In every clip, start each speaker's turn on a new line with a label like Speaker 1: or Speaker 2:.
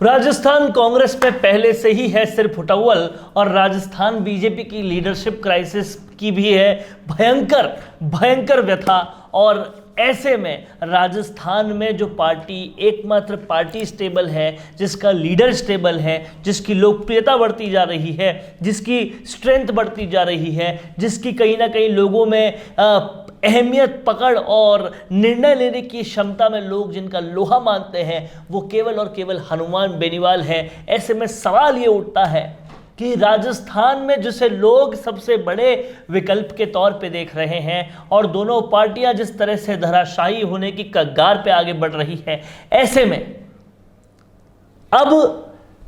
Speaker 1: राजस्थान कांग्रेस में पहले से ही है सिर्फ उटव्वल और राजस्थान बीजेपी की लीडरशिप क्राइसिस की भी है भयंकर भयंकर व्यथा। और ऐसे में राजस्थान में जो पार्टी एकमात्र पार्टी स्टेबल है, जिसका लीडर स्टेबल है, जिसकी लोकप्रियता बढ़ती जा रही है, जिसकी स्ट्रेंथ बढ़ती जा रही है, जिसकी कहीं ना कहीं लोगों में अहमियत पकड़ और निर्णय लेने की क्षमता में लोग जिनका लोहा मानते हैं, वो केवल और केवल हनुमान बेनीवाल है। ऐसे में सवाल ये उठता है कि राजस्थान में जिसे लोग सबसे बड़े विकल्प के तौर पे देख रहे हैं और दोनों पार्टियां जिस तरह से धराशायी होने की कगार पे आगे बढ़ रही है, ऐसे में अब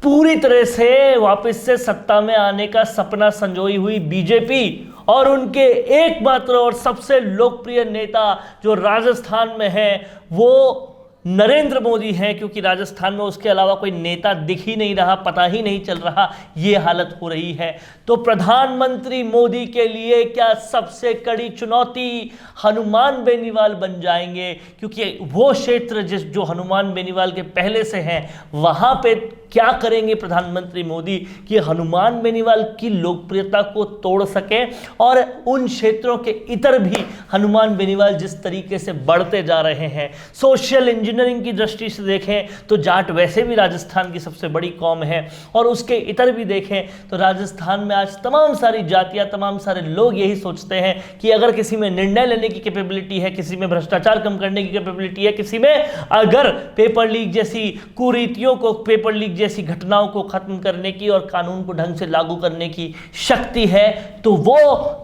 Speaker 1: पूरी तरह से वापस से सत्ता में आने का सपना संजोई हुई बीजेपी और उनके एकमात्र और सबसे लोकप्रिय नेता जो राजस्थान में है वो नरेंद्र मोदी हैं, क्योंकि राजस्थान में उसके अलावा कोई नेता दिख ही नहीं रहा, पता ही नहीं चल रहा, ये हालत हो रही है। तो प्रधानमंत्री मोदी के लिए क्या सबसे कड़ी चुनौती हनुमान बेनीवाल बन जाएंगे, क्योंकि वो क्षेत्र जो हनुमान बेनीवाल के पहले से हैं, वहां पे क्या करेंगे प्रधानमंत्री मोदी कि हनुमान बेनीवाल की लोकप्रियता को तोड़ सके और उन क्षेत्रों के इतर भी हनुमान बेनीवाल जिस तरीके से बढ़ते जा रहे हैं। सोशल इंजीनियरिंग की दृष्टि से देखें तो जाट वैसे भी राजस्थान की सबसे बड़ी कौम है और उसके इतर भी देखें तो राजस्थान में आज तमाम सारी जातियां, तमाम सारे लोग यही सोचते हैं कि अगर किसी में निर्णय लेने की कैपेबिलिटी है, किसी में भ्रष्टाचार कम करने की कैपेबिलिटी है, किसी में अगर पेपर लीक जैसी कुरीतियों को, पेपर लीक जैसी घटनाओं को खत्म करने की और कानून को ढंग से लागू करने की शक्ति है, तो वो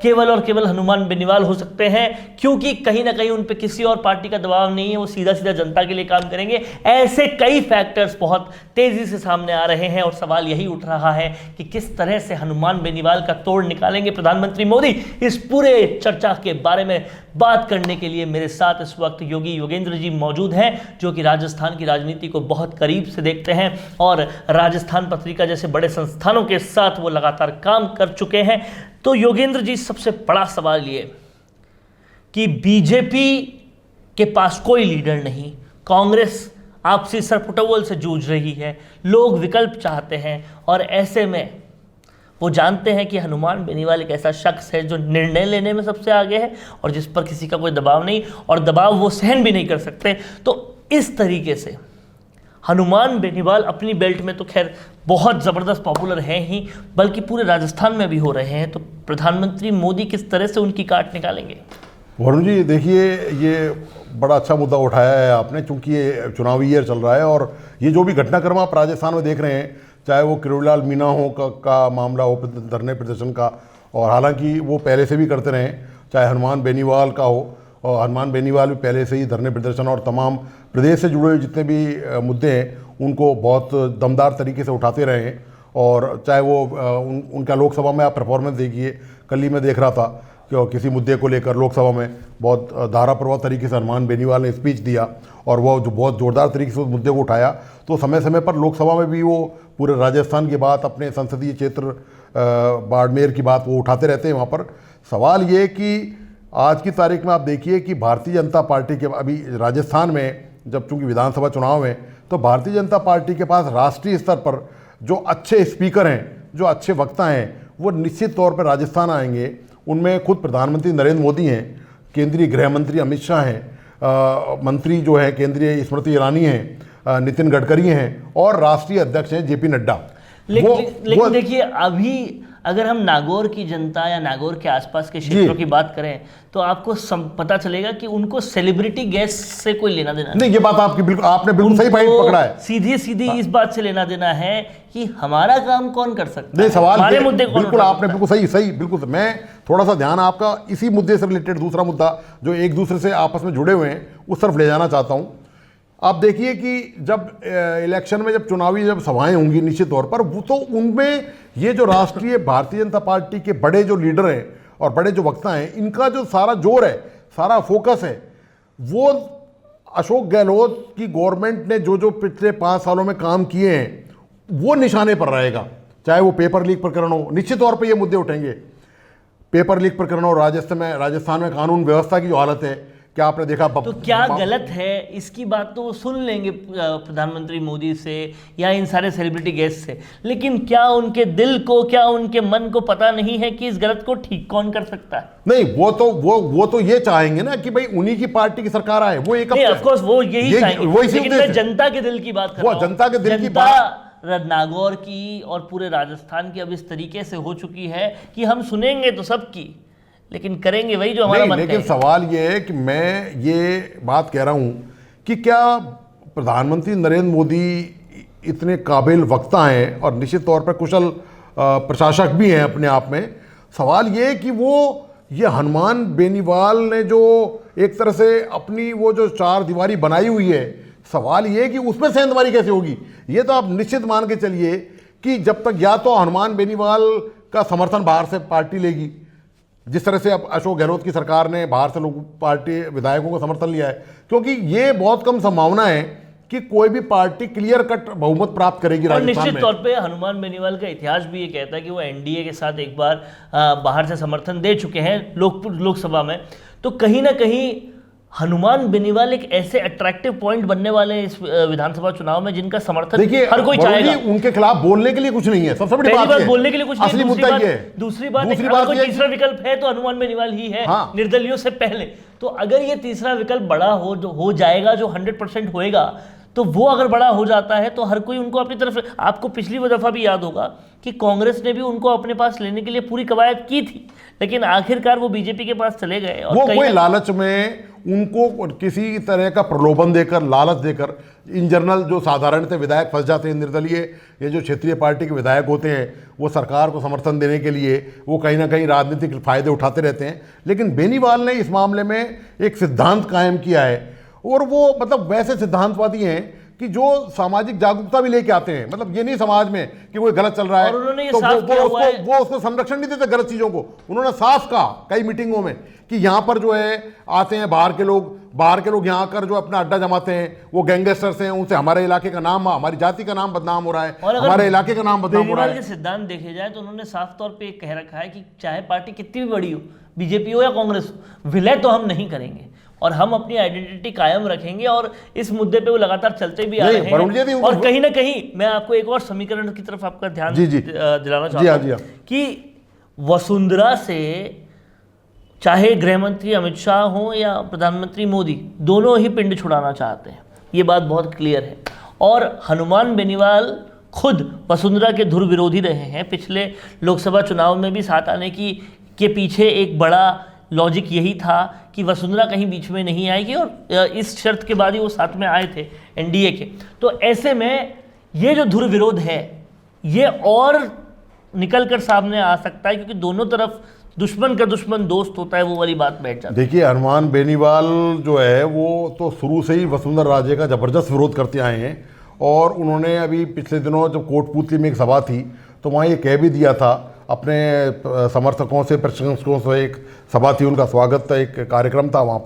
Speaker 1: केवल और केवल हनुमान बेनीवाल हो सकते हैं, क्योंकि कहीं ना कहीं उन पे किसी और पार्टी का दबाव नहीं है, वो सीधा सीधा जनता के लिए काम करेंगे। ऐसे कई फैक्टर्स बहुत तेजी से सामने आ रहे हैं और सवाल यही उठ रहा है कि किस तरह से हनुमान बेनीवाल का तोड़ निकालेंगे प्रधानमंत्री मोदी। इस पूरे चर्चा के बारे में बात करने के लिए मेरे साथ इस वक्त योगी योगेंद्र जी मौजूद हैं, जो कि राजस्थान की राजनीति को बहुत करीब से देखते हैं और राजस्थान पत्रिका जैसे बड़े संस्थानों के साथ वो लगातार काम कर चुके हैं। तो योगेंद्र जी, सबसे बड़ा सवाल ये कि बीजेपी के पास कोई लीडर नहीं, कांग्रेस आपसी सरपुटवल से जूझ रही है, लोग विकल्प चाहते हैं और ऐसे में वो जानते हैं कि हनुमान बेनीवाल एक ऐसा शख्स है जो निर्णय लेने में सबसे आगे है और जिस पर किसी का कोई दबाव नहीं और दबाव वो सहन भी नहीं कर सकते। तो इस तरीके से हनुमान बेनीवाल अपनी बेल्ट में तो खैर बहुत ज़बरदस्त पॉपुलर हैं ही, बल्कि पूरे राजस्थान में भी हो रहे हैं। तो प्रधानमंत्री मोदी किस तरह से उनकी काट निकालेंगे?
Speaker 2: वरुण जी, देखिए, ये बड़ा अच्छा मुद्दा उठाया है आपने, क्योंकि ये चुनावी ईयर चल रहा है और ये जो भी घटनाक्रम आप राजस्थान में देख रहे हैं, चाहे वो किरोड़ीलाल मीणा हो का मामला हो धरने प्रदर्शन का, और हालांकि वो पहले से भी करते रहे, चाहे हनुमान बेनीवाल का हो, और हनुमान बेनीवाल भी पहले से ही धरने प्रदर्शन और तमाम प्रदेश से जुड़े हुए जितने भी मुद्दे हैं उनको बहुत दमदार तरीके से उठाते रहे हैं। और चाहे वो उनका लोकसभा में आप परफॉर्मेंस देखिए, कल ही मैं देख रहा था कि किसी मुद्दे को लेकर लोकसभा में बहुत धाराप्रवह तरीके से हनुमान बेनीवाल ने स्पीच दिया और वो जो बहुत ज़ोरदार तरीके से उस मुद्दे को उठाया। तो समय समय पर लोकसभा में भी वो पूरे राजस्थान की बात, अपने संसदीय क्षेत्र बाड़मेर की बात वो उठाते रहते हैं वहाँ पर। सवाल ये कि आज की तारीख में आप देखिए कि भारतीय जनता पार्टी के अभी राजस्थान में जब चूँकि विधानसभा चुनाव है, तो भारतीय जनता पार्टी के पास राष्ट्रीय स्तर पर जो अच्छे स्पीकर हैं, जो अच्छे वक्ता हैं, वो निश्चित तौर पर राजस्थान आएंगे। उनमें खुद प्रधानमंत्री नरेंद्र मोदी हैं, केंद्रीय गृह मंत्री अमित शाह हैं, मंत्री जो है केंद्रीय स्मृति ईरानी हैं, नितिन गडकरी हैं और राष्ट्रीय अध्यक्ष हैं जेपी नड्डा।
Speaker 1: लेकिन देखिए, अभी अगर हम नागौर की जनता या नागौर के आसपास के क्षेत्रों की बात करें तो आपको पता चलेगा कि उनको सेलिब्रिटी गेस्ट से कोई लेना देना
Speaker 2: नहीं। ये बात आपकी आपने बिल्कुल सही पॉइंट पकड़ा है।
Speaker 1: सीधी सीधी इस बात से लेना देना है कि हमारा काम कौन कर सकता है,
Speaker 2: सवाल
Speaker 1: हमारे मुद्दे कौन
Speaker 2: बिल्कुल आपने बिल्कुल सही बिल्कुल। मैं थोड़ा सा ध्यान आपका इसी मुद्दे से रिलेटेड दूसरा मुद्दा जो एक दूसरे से आपस में जुड़े हुए हैं उस तरफ ले जाना चाहता हूँ। आप देखिए कि जब इलेक्शन में जब चुनावी जब सभाएं होंगी निश्चित तौर पर, वो तो उनमें ये जो राष्ट्रीय भारतीय जनता पार्टी के बड़े जो लीडर हैं और बड़े जो वक्ता हैं, इनका जो सारा जोर है, सारा फोकस है, वो अशोक गहलोत की गवर्नमेंट ने जो जो पिछले 5 सालों में काम किए हैं वो निशाने पर रहेगा। चाहे वो पेपर लीक प्रकरण हो, निश्चित तौर पर ये मुद्दे उठेंगे। पेपर लीक प्रकरण हो, राजस्थान में कानून व्यवस्था की जो हालत है, क्या आपने देखा
Speaker 1: तो क्या गलत है इसकी बात तो वो सुन लेंगे प्रधानमंत्री मोदी से या इन सारे सेलिब्रिटी गेस्ट से, लेकिन क्या उनके दिल को, क्या उनके मन को पता नहीं है कि इस गलत को ठीक कौन कर सकता है?
Speaker 2: नहीं, वो तो ये चाहेंगे ना कि भाई उन्हीं की पार्टी की सरकार आए, वो एक
Speaker 1: ऑफ कोर्स वो यही चाहेंगे, लेकिन मैं जनता के दिल की बात कर रहा हूं।
Speaker 2: जनता के दिल की बात
Speaker 1: नागौर की और पूरे राजस्थान की अब इस तरीके से हो चुकी है कि हम सुनेंगे तो सबकी, लेकिन करेंगे वही जो हमारा मन
Speaker 2: लेकिन सवाल ये है कि मैं ये बात कह रहा हूं कि क्या प्रधानमंत्री नरेंद्र मोदी इतने काबिल वक्ता हैं और निश्चित तौर पर कुशल प्रशासक भी हैं अपने आप में। सवाल ये है कि ये हनुमान बेनीवाल ने जो एक तरह से अपनी वो जो चार दीवारी बनाई हुई है, सवाल ये है कि उसमें सेंधमारी कैसे होगी। ये तो आप निश्चित मान के चलिए कि जब तक या तो हनुमान बेनीवाल का समर्थन बाहर से पार्टी लेगी, जिस तरह से अब अशोक गहलोत की सरकार ने बाहर से लोग पार्टी विधायकों को समर्थन लिया है, क्योंकि ये बहुत कम संभावना है कि कोई भी पार्टी क्लियर कट बहुमत प्राप्त करेगी राजस्थान में।
Speaker 1: निश्चित तौर पे हनुमान बेनीवाल का इतिहास भी ये कहता है कि वो एनडीए के साथ एक बार बाहर से समर्थन दे चुके हैं लोकसभा में, तो कहीं ना कहीं हनुमान बेनीवाल एक ऐसे अट्रैक्टिव पॉइंट बनने वाले हैं इस विधानसभा चुनाव में जिनका समर्थन हर कोई चाहेगा।
Speaker 2: उनके खिलाफ बोलने के लिए कुछ नहीं है, सबसे बड़ी बात है
Speaker 1: बोलने के लिए कुछ नहीं।
Speaker 2: असली मुद्दा ये है।
Speaker 1: दूसरी बात कोई तीसरा विकल्प है तो हनुमान बेनीवाल ही है, निर्दलियों से पहले। तो अगर ये तीसरा विकल्प बड़ा हो जाएगा, जो 100% होएगा, तो वो अगर बड़ा हो जाता है तो हर कोई उनको अपनी तरफ। आपको पिछली दफा भी याद होगा कि कांग्रेस ने भी उनको अपने पास लेने के लिए पूरी कवायद की थी, लेकिन आखिरकार वो बीजेपी के पास चले गए। और
Speaker 2: वो कोई लालच में उनको किसी तरह का प्रलोभन देकर, लालच देकर, इन जनरल जो साधारणतः विधायक फंस जाते हैं, निर्दलीय ये जो क्षेत्रीय पार्टी के विधायक होते हैं, वो सरकार को समर्थन देने के लिए वो कहीं ना कहीं राजनीतिक फायदे उठाते रहते हैं। लेकिन बेनीवाल ने इस मामले में एक सिद्धांत कायम किया है, और वो मतलब वैसे सिद्धांतवादी हैं कि जो सामाजिक जागरूकता भी लेके आते हैं। मतलब ये नहीं समाज में कि कोई गलत चल रहा है तो वो उसको संरक्षण नहीं देते गलत चीज़ों को। उन्होंने साफ कहा कई मीटिंगों में कि यहाँ पर जो है आते हैं बाहर के लोग यहाँ आकर जो अपना अड्डा जमाते हैं, वो गैंगस्टर्स हैं, उनसे हमारे इलाके का नाम, हमारी जाति का नाम बदनाम हो रहा है, हमारे इलाके का नाम बदनाम हो रहा है।
Speaker 1: सिद्धांत देखे जाए तो उन्होंने साफ तौर पर कह रखा है कि चाहे पार्टी कितनी भी बड़ी हो, बीजेपी हो या कांग्रेस हो, विलय तो हम नहीं करेंगे और हम अपनी आइडेंटिटी कायम रखेंगे। और इस मुद्दे पे वो लगातार चलते भी आ रहे हैं। और कहीं ना कहीं मैं आपको एक और समीकरण की तरफ आपका ध्यान दिलाना चाहता हूं कि वसुंधरा से चाहे गृह मंत्री अमित शाह हो या प्रधानमंत्री मोदी, दोनों ही पिंड छुड़ाना चाहते हैं, ये बात बहुत क्लियर है। और हनुमान बेनीवाल खुद वसुंधरा के धुर विरोधी रहे हैं। पिछले लोकसभा चुनाव में भी साथ आने के पीछे एक बड़ा लॉजिक यही था कि वसुंधरा कहीं बीच में नहीं आएगी, और इस शर्त के बाद ही वो साथ में आए थे एनडीए के। तो ऐसे में ये जो धुर विरोध है ये और निकल कर सामने आ सकता है, क्योंकि दोनों तरफ दुश्मन का दुश्मन दोस्त होता है, वो वाली बात बैठ जाती है।
Speaker 2: देखिए, हनुमान बेनीवाल जो है वो तो शुरू से ही वसुंधरा राजे का जबरदस्त विरोध करते आए हैं, और उन्होंने अभी पिछले दिनों जब कोटपूतली में एक सभा थी तो वहाँ ये कह भी दिया था अपने समर्थकों से, प्रशंसकों से, एक सभा थी, उनका स्वागत एक कार्यक्रम था वहाँ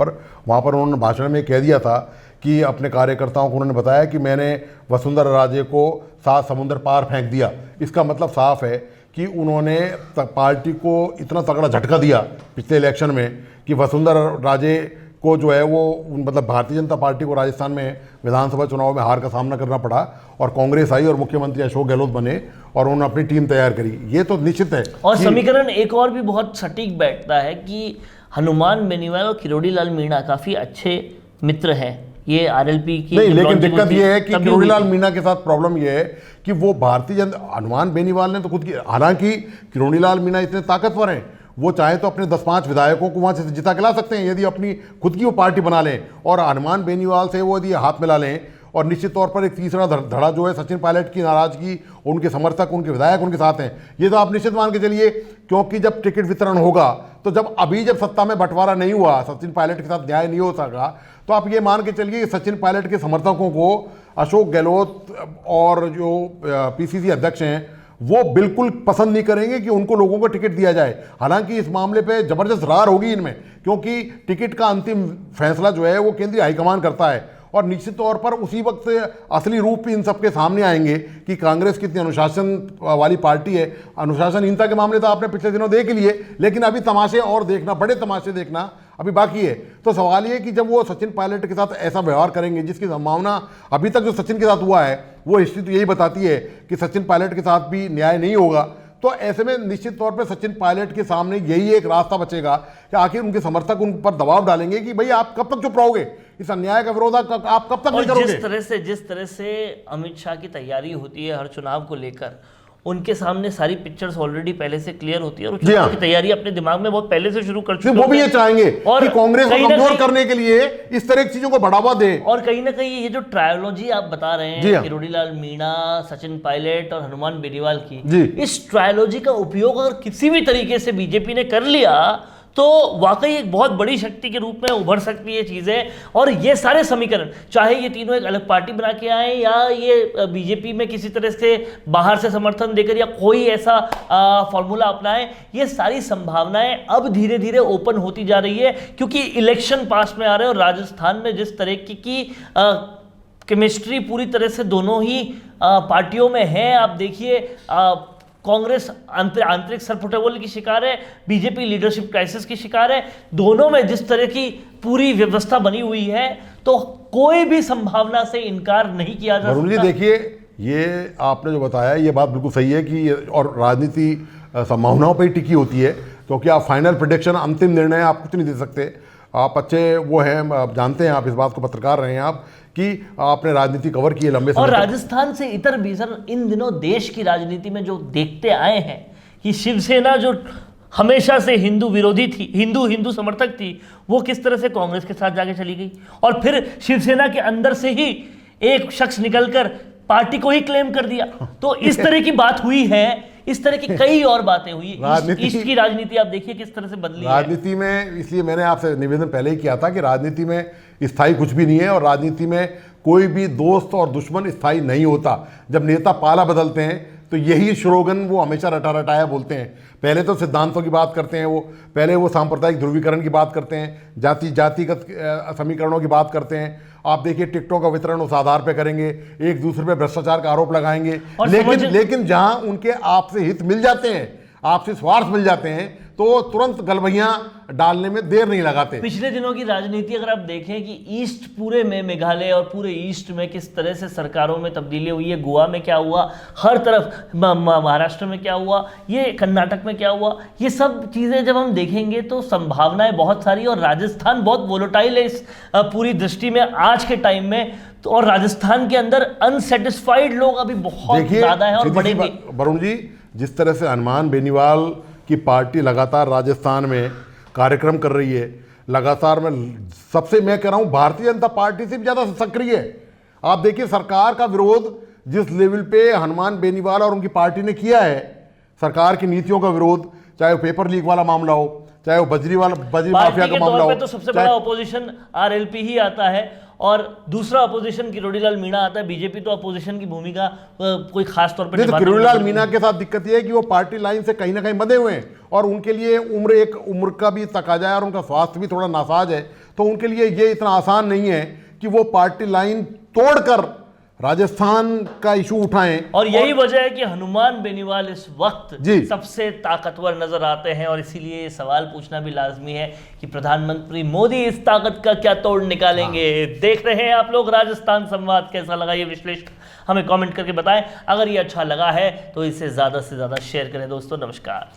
Speaker 2: पर उन्होंने भाषण में कह दिया था कि अपने कार्यकर्ताओं को उन्होंने बताया कि मैंने वसुंधरा राजे को 7 समुंदर पार फेंक दिया। इसका मतलब साफ है कि उन्होंने पार्टी को इतना तगड़ा झटका दिया पिछले इलेक्शन में कि वसुंधरा राजे को जो है वो मतलब भारतीय जनता पार्टी को राजस्थान में विधानसभा चुनाव में हार का सामना करना पड़ा, और कांग्रेस आई और मुख्यमंत्री अशोक गहलोत बने और उन्होंने अपनी टीम तैयार करी। ये तो निश्चित है।
Speaker 1: और समीकरण एक और भी बहुत सटीक बैठता है कि हनुमान बेनीवाल और किरोड़ी लाल मीणा काफ़ी अच्छे मित्र हैं। ये आरएलपी की
Speaker 2: नहीं, लेकिन दिक्कत ये है कि किरोड़ी लाल मीणा के साथ प्रॉब्लम ये है कि वो भारतीय जनता, हनुमान बेनीवाल ने तो खुद की, हालांकि किरोड़ी लाल मीणा इतने ताकतवर हैं, वो चाहे तो अपने 10-5 विधायकों को वहाँ से जिता के ला सकते हैं यदि अपनी खुद की वो पार्टी बना लें, और हनुमान बेनीवाल से वो यदि हाथ मिला लें। और निश्चित तौर पर एक तीसरा धड़ा जो है सचिन पायलट की नाराजगी, उनके समर्थक, उनके विधायक उनके साथ हैं, ये तो आप निश्चित मान के चलिए। क्योंकि जब टिकट वितरण होगा तो जब सत्ता में बंटवारा नहीं हुआ, सचिन पायलट के साथ न्याय नहीं हो सका, तो आप ये मान के चलिए कि सचिन पायलट के समर्थकों को अशोक गहलोत और जो पीसीसी अध्यक्ष हैं वो बिल्कुल पसंद नहीं करेंगे कि उनको लोगों को टिकट दिया जाए। हालांकि इस मामले पे जबरदस्त रार होगी इनमें, क्योंकि टिकट का अंतिम फैसला जो है वो केंद्रीय हाईकमान करता है, और निश्चित तौर पर उसी वक्त असली रूप इन सबके सामने आएंगे कि कांग्रेस कितनी अनुशासन वाली पार्टी है। अनुशासनहीनता के मामले तो आपने पिछले दिनों देख लिए, लेकिन अभी तमाशे और देखना, बड़े तमाशे देखना अभी बाकी है। तो सवाल ये कि जब वो सचिन पायलट के साथ ऐसा व्यवहार करेंगे जिसकी संभावना अभी तक जो सचिन के साथ हुआ है वो हिस्ट्री तो यही बताती है कि सचिन पायलट के साथ भी न्याय नहीं होगा, तो ऐसे में निश्चित तौर पे सचिन पायलट के सामने यही एक रास्ता बचेगा कि आखिर उनके समर्थक उन पर दबाव डालेंगे कि भाई आप कब तक चुप रहोगे, इस अन्याय का विरोध आप कब तक नहीं करोगे।
Speaker 1: जिस तरह से अमित शाह की तैयारी होती है हर चुनाव को लेकर, उनके सामने सारी पिक्चर्स ऑलरेडी पहले से क्लियर होती है और चुनाव की तैयारी अपने दिमाग में बहुत पहले से शुरू कर चुके हैं।
Speaker 2: वो भी ये चाहेंगे कि कांग्रेस को कमजोर करने के लिए इस तरह की चीजों को बढ़ावा दे।
Speaker 1: और कहीं ना कहीं ये जो ट्रायोलॉजी आप बता रहे हैं किरोड़ीलाल मीणा, सचिन पायलट और हनुमान बेनीवाल की, इस ट्रायोलॉजी का उपयोग अगर किसी भी तरीके से बीजेपी ने कर लिया तो वाकई एक बहुत बड़ी शक्ति के रूप में उभर सकती है चीजें। और ये सारे समीकरण, चाहे ये तीनों एक अलग पार्टी बना के आए या ये बीजेपी में किसी तरह से बाहर से समर्थन देकर या कोई ऐसा फॉर्मूला अपनाए, ये सारी संभावनाएं अब धीरे धीरे ओपन होती जा रही है क्योंकि इलेक्शन पास में आ रहे हैं। और राजस्थान में जिस तरह की केमिस्ट्री पूरी तरह से दोनों ही पार्टियों में है, आप देखिए कांग्रेस आंतरिक सरफुटबोल की शिकार है, बीजेपी लीडरशिप क्राइसिस की शिकार है। दोनों में जिस तरह की पूरी व्यवस्था बनी हुई है तो कोई भी संभावना से इनकार नहीं किया जा सकता।
Speaker 2: वरुण जी देखिए, ये आपने जो बताया ये बात बिल्कुल सही है कि और राजनीति संभावनाओं पर ही टिकी होती है, क्योंकि आप फाइनल प्रेडिक्शन, अंतिम निर्णय आप कुछ नहीं दे सकते। आप अच्छे वो हैं, आप जानते हैं, आप इस बात को पत्रकार रहे हैं आप कि आपने राजनीति कवर की है लंबे समय।
Speaker 1: और राजस्थान से इतर भी सर, इन दिनों देश की राजनीति में जो देखते आए हैं कि शिवसेना जो हमेशा से हिंदू विरोधी थी, हिंदू समर्थक थी, वो किस तरह से कांग्रेस के साथ जाके चली गई और फिर शिवसेना के अंदर से ही एक शख्स निकलकर पार्टी को ही क्लेम कर दिया। तो इस तरह की बात हुई है, इस तरह की कई और बातें हुई। ईस्ट की राजनीति आप देखिए किस तरह से बदली
Speaker 2: राजनीति में। इसलिए मैंने आपसे निवेदन पहले ही किया था कि राजनीति में स्थायी कुछ भी नहीं है और राजनीति में कोई भी दोस्त और दुश्मन स्थायी नहीं होता। जब नेता पाला बदलते हैं तो यही स्लोगन वो हमेशा रटा रटाया बोलते हैं। पहले तो सिद्धांतों की बात करते हैं, पहले वो सांप्रदायिक ध्रुवीकरण की बात करते हैं, जातिगत समीकरणों की बात करते हैं। आप देखिए टिकटों का वितरण उस आधार पे करेंगे, एक दूसरे पे भ्रष्टाचार का आरोप लगाएंगे, लेकिन जहां उनके आपसे हित मिल जाते हैं, आपसे स्वार्थ मिल जाते हैं, तो तुरंत गलबैयां डालने में देर नहीं लगाते।
Speaker 1: पिछले दिनों की राजनीति अगर आप देखें कि ईस्ट पूरे में, मेघालय और पूरे ईस्ट में किस तरह से सरकारों में तब्दीली हुई है, गोवा में क्या हुआ, हर तरफ महाराष्ट्र में क्या हुआ, ये कर्नाटक में क्या हुआ, ये सब चीज़ें जब हम देखेंगे तो संभावनाएं बहुत सारी। और राजस्थान बहुत वोलेटाइल है इस पूरी दृष्टि में आज के टाइम में। तो और राजस्थान के अंदर अनसेटिस्फाइड लोग अभी बहुत ज़्यादा है और बढ़ेंगे।
Speaker 2: वरुण जी, जिस तरह से हनुमान बेनीवाल की पार्टी लगातार राजस्थान में कार्यक्रम कर रही है, लगातार में सबसे, मैं कह रहा हूं भारतीय जनता पार्टी से भी ज़्यादा सक्रिय है। आप देखिए सरकार का विरोध जिस लेवल पे हनुमान बेनीवाल और उनकी पार्टी ने किया है, सरकार की नीतियों का विरोध, चाहे वो पेपर लीक वाला मामला हो, चाहे वो बजरी माफिया का मामला हो,
Speaker 1: तो सबसे बड़ा अपोजिशन आरएलपी ही आता है और दूसरा अपोजिशन किरोड़ीलाल मीणा आता है। बीजेपी तो अपोजिशन की भूमिका कोई खास तौर पर
Speaker 2: किरोड़ीलाल मीणा के साथ दिक्कत यह है कि वो पार्टी लाइन से कहीं ना कहीं बंधे हुए हैं और उनके लिए उम्र का भी तकाजा है और उनका स्वास्थ्य भी थोड़ा नासाज है, तो उनके लिए ये इतना आसान नहीं है कि वो पार्टी लाइन तोड़कर राजस्थान का इशू उठाएं।
Speaker 1: और यही वजह है कि हनुमान बेनीवाल इस वक्त सबसे ताकतवर नजर आते हैं और इसीलिए सवाल पूछना भी लाजमी है कि प्रधानमंत्री मोदी इस ताकत का क्या तोड़ निकालेंगे। देख रहे हैं आप लोग राजस्थान संवाद, कैसा लगा ये विश्लेषण हमें कमेंट करके बताएं। अगर ये अच्छा लगा है तो इसे ज्यादा से ज्यादा शेयर करें। दोस्तों नमस्कार।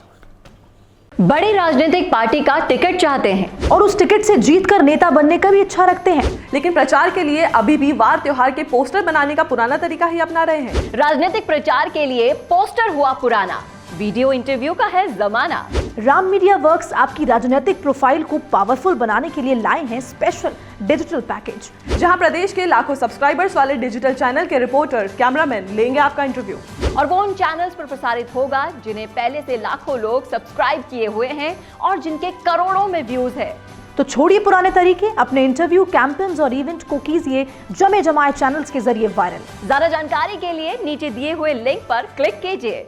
Speaker 3: बड़ी राजनीतिक पार्टी का टिकट चाहते हैं और उस टिकट से जीतकर नेता बनने का भी इच्छा रखते हैं,
Speaker 4: लेकिन प्रचार के लिए अभी भी वार त्योहार के पोस्टर बनाने का पुराना तरीका ही अपना रहे हैं।
Speaker 3: राजनीतिक प्रचार के लिए पोस्टर हुआ पुराना, वीडियो इंटरव्यू का है जमाना।
Speaker 5: राम मीडिया वर्क्स आपकी राजनीतिक प्रोफाइल को पावरफुल बनाने के लिए लाए हैं स्पेशल डिजिटल पैकेज,
Speaker 4: जहां प्रदेश के लाखों सब्सक्राइबर्स वाले डिजिटल चैनल के रिपोर्टर, कैमरामैन लेंगे आपका इंटरव्यू।
Speaker 3: और वो उन चैनल्स पर प्रसारित होगा जिन्हें पहले से लाखों लोग सब्सक्राइब किए हुए हैं और जिनके करोड़ों में व्यूज है।
Speaker 5: तो छोड़िए पुराने तरीके, अपने इंटरव्यू, कैंपेन्स और इवेंट को कीजिए जमे जमाए चैनल्स के जरिए वायरल।
Speaker 3: ज्यादा जानकारी के लिए नीचे दिए हुए लिंक पर क्लिक कीजिए।